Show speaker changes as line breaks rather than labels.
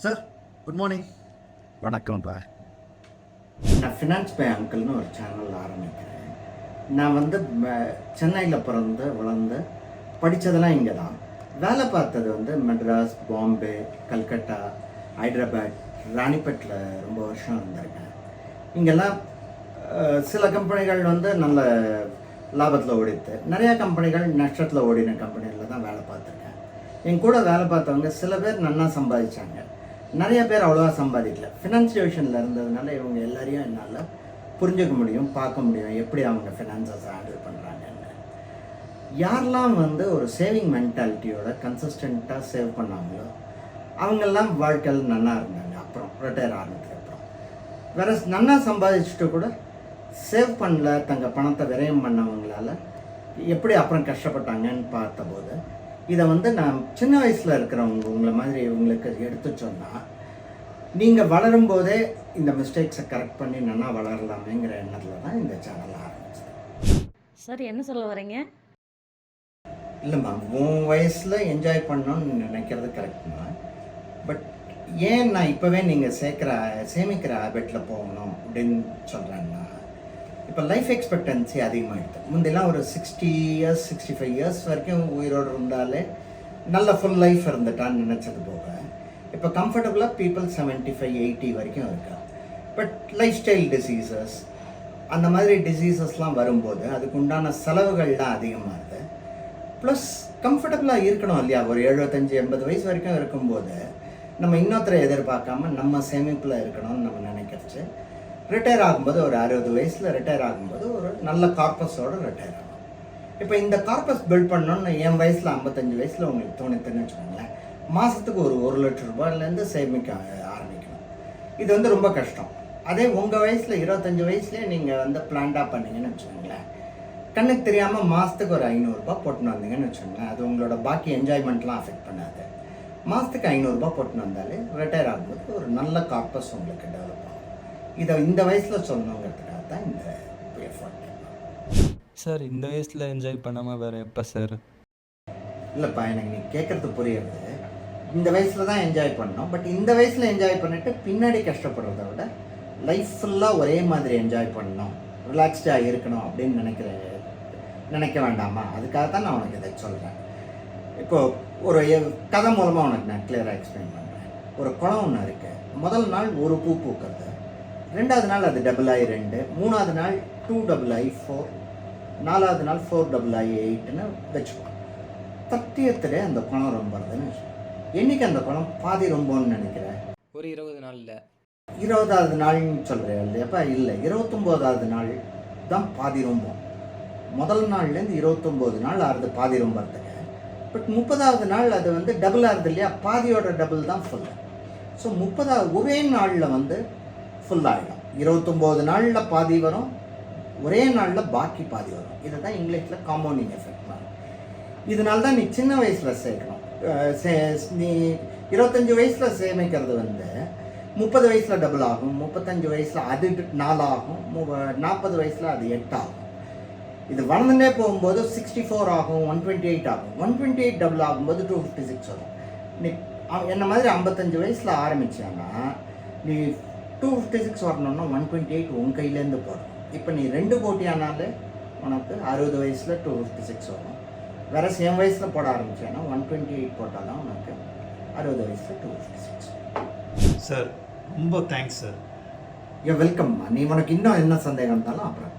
Sir good morning.
வணக்கம்ப்பா.
நான் finance by அங்கிள்னு ஒரு சேனல் ஆரம்பிக்கிறேன். நான் வந்து சென்னையில் பிறந்து வளர்ந்து படித்ததெல்லாம் இங்கே தான். வேலை பார்த்தது வந்து மெட்ராஸ், பாம்பே, கல்கட்டா, ஹைதராபாத், ராணிப்பேட்டில் ரொம்ப வருஷம் இருந்திருக்கேன். இங்கெல்லாம் சில கம்பெனிகள் வந்து நல்ல லாபத்தில் ஓடித்து, நிறையா கம்பெனிகள் நஷ்டத்தில் ஓடின கம்பெனியில் தான் வேலை பார்த்துருக்கேன். என் கூட வேலை பார்த்தவங்க சில பேர் நல்லா சம்பாதிச்சாங்க, நிறைய பேர் அவ்வளோவா சம்பாதிக்கல. ஃபினான்சியேஷனில் இருந்ததுனால இவங்க எல்லாரையும் என்னால் புரிஞ்சுக்க முடியும், பார்க்க முடியும் எப்படி அவங்க ஃபினான்சஸை ஹேண்டில் பண்ணுறாங்கன்னு. யாரெல்லாம் வந்து ஒரு சேவிங் மென்டாலிட்டியோட கன்சிஸ்டண்ட்டாக சேவ் பண்ணாங்களோ அவங்கெல்லாம் வாழ்க்கையில் நல்லா இருந்தாங்க. அப்புறம் ரிட்டையர் ஆனதுக்கப்புறம் வேறு நல்லா சம்பாதிச்சுட்டு கூட சேவ் பண்ணல, தங்கள் பணத்தை விரயம் பண்ணவங்களால எப்படி அப்புறம் கஷ்டப்பட்டாங்கன்னு பார்த்தபோது இதை வந்து நான் சின்ன வயசில் இருக்கிறவங்க உங்களை மாதிரி இவங்களுக்கு எடுத்து சொன்னால் நீங்கள் வளரும்போதே இந்த மிஸ்டேக்ஸை கரெக்ட் பண்ணி நல்லா வளரலாமேங்கிற எண்ணத்தில் தான் இந்த சேனல் ஆரம்பிச்சது.
சார் என்ன சொல்ல வரீங்க?
இல்லை மேம், உன் வயசில் என்ஜாய் பண்ணணும்னு நினைக்கிறது கரெக்ட் தான். பட் ஏன் நான் இப்போவே நீங்கள் சேமிக்கிற ஹேபிட்டில் போகணும் அப்படின்னு சொல்கிறேன்னா, இப்போ லைஃப் எக்ஸ்பெக்டன்சி அதிகமாகிடுது. முந்தெல்லாம் ஒரு 60 இயர்ஸ் 65 இயர்ஸ் வரைக்கும் உயிரோடு இருந்தாலே நல்ல ஃபுல் லைஃப் இருந்துட்டான்னு நினச்சது போக இப்போ கம்ஃபர்டபுளாக பீப்புள் 75 80 வரைக்கும் இருக்கா. பட் லைஃப் ஸ்டைல் டிசீசஸ் அந்த மாதிரி டிசீசஸ்லாம் வரும்போது அதுக்கு உண்டான செலவுகள்லாம் அதிகமாகுது. ப்ளஸ் கம்ஃபர்டபுளாக இருக்கணும் இல்லையா? ஒரு 75 80 வயசு வரைக்கும் இருக்கும்போது நம்ம இன்னொருத்தரை எதிர்பார்க்காம நம்ம சேமிப்பில் இருக்கணும்னு நம்ம நினைக்கிறச்சு. ரிட்டையர் ஆகும்போது ஒரு 60 வயசில் ரிட்டையர் ஆகும்போது ஒரு நல்ல கார்பஸோடு ரிட்டையர் ஆகும். இப்போ இந்த கார்பஸ் பில்ட் பண்ணணும்னு என் வயசில் 55 வயசில் உங்களுக்கு தோணித்துன்னு வச்சுக்கோங்களேன், மாதத்துக்கு ஒரு 1 லட்ச ரூபாயிலேருந்து சேமிக்க ஆரம்பிக்கணும். இது வந்து ரொம்ப கஷ்டம். அதே உங்கள் வயசில் 25 வயசுலேயே நீங்கள் வந்து பிளான்டாக பண்ணிங்கன்னு வச்சுக்கோங்களேன், கண்ணுக்கு தெரியாமல் மாதத்துக்கு ஒரு 500 ரூபாய் போட்டுன்னு வந்தீங்கன்னு வச்சுக்கோங்களேன், அது உங்களோட பாக்கி என்ஜாய்மெண்ட்லாம் அஃபெக்ட் பண்ணாது. மாதத்துக்கு 500 ரூபாய் போட்டுன்னு வந்தாலே ரிட்டையர் ஆகும்போது ஒரு நல்ல கார்பஸ் உங்களுக்கு டெவலப் ஆகும். இதை இந்த வயசில் சொல்லணுங்கிறதுக்காக தான் இந்த எஃபர்ட்.
சார் இந்த வயசில் என்ஜாய் பண்ணாமல் வேறு எப்போ சார்?
இல்லைப்பா, எனக்கு நீ கேட்குறது புரியுறது. இந்த வயசில் தான் என்ஜாய் பண்ணோம். பட் இந்த வயசில் என்ஜாய் பண்ணிவிட்டு பின்னாடி கஷ்டப்படுறத விட லைஃப் ஃபுல்லாக ஒரே மாதிரி என்ஜாய் பண்ணணும், ரிலாக்ஸ்டாக இருக்கணும் அப்படின்னு நினைக்க வேண்டாமா? அதுக்காக தான் நான் உனக்கு இதை சொல்கிறேன். இப்போது ஒரு கதை மூலமாக உனக்கு நான் கிளியராக எக்ஸ்பிளைன் பண்ணுறேன். ஒரு குளம் ஒன்று இருக்குது. முதல் நாள் ஒரு பூ பூக்கிறது, 2வது நாள் அது II2, 3வது நாள் 2II4, 4வது நாள் 4II8ன்னு வச்சுக்கோ. 30th அந்த குளம் ரொம்பறதுன்னு வச்சுக்கோ. என்றைக்கு அந்த குளம் பாதி ரொம்பன்னு நினைக்கிறேன்?
ஒரு 20 நாளில்.
20வது நாள்னு சொல்கிறேன் இல்லையாப்பா? இல்லை, 29வது நாள் தான் பாதி ரொம்பம். முதல் நாள்லேருந்து 29 நாள் ஆறுது பாதி ரொம்பறதுக்கு. பட் 30வது நாள் அது வந்து டபுள் ஆகுது இல்லையா? பாதியோட டபுள் தான் ஃபுல்லு. ஸோ 30வது ஒரே நாளில் வந்து ஃபுல் ஆகிடும். 29 நாளில் பாதி வரும், ஒரே நாளில் பாக்கி பாதி வரும். இதை தான் இங்கிலீஷில் காம்பவுண்டிங் எஃபெக்ட் வரும். இதனால தான் நீ சின்ன வயசில் சேர்க்கணும். நீ 25 வயசில் சேமிக்கிறது வந்து 30 வயசில் டபுள் ஆகும், 35 வயசில் அது 4 ஆகும், 40 வயசில் அது 8 ஆகும். இது வளர்ந்துட்டே போகும்போது 64 ஆகும், 128 ஆகும். 128 டபுள் ஆகும்போது 256 வரும். நீ என்ன மாதிரி 55 வயசில் ஆரம்பித்தான்னா நீ 256 வரணும்னா 128 உன் கையிலேருந்து போடும். இப்போ நீ 2 போட்டியானாலே உனக்கு 60 வயசில் 256 வரும். வேறு சேம் வயசில் போட ஆரம்பித்தேன்னா 128 போட்டால் தான் உனக்கு 60 வயசில் 256.
சார் ரொம்ப தேங்க்ஸ் சார்.
வெல்கம்மா. நீ உனக்கு இன்னும் என்ன சந்தேகம் இருந்தாலும் அப்புறம்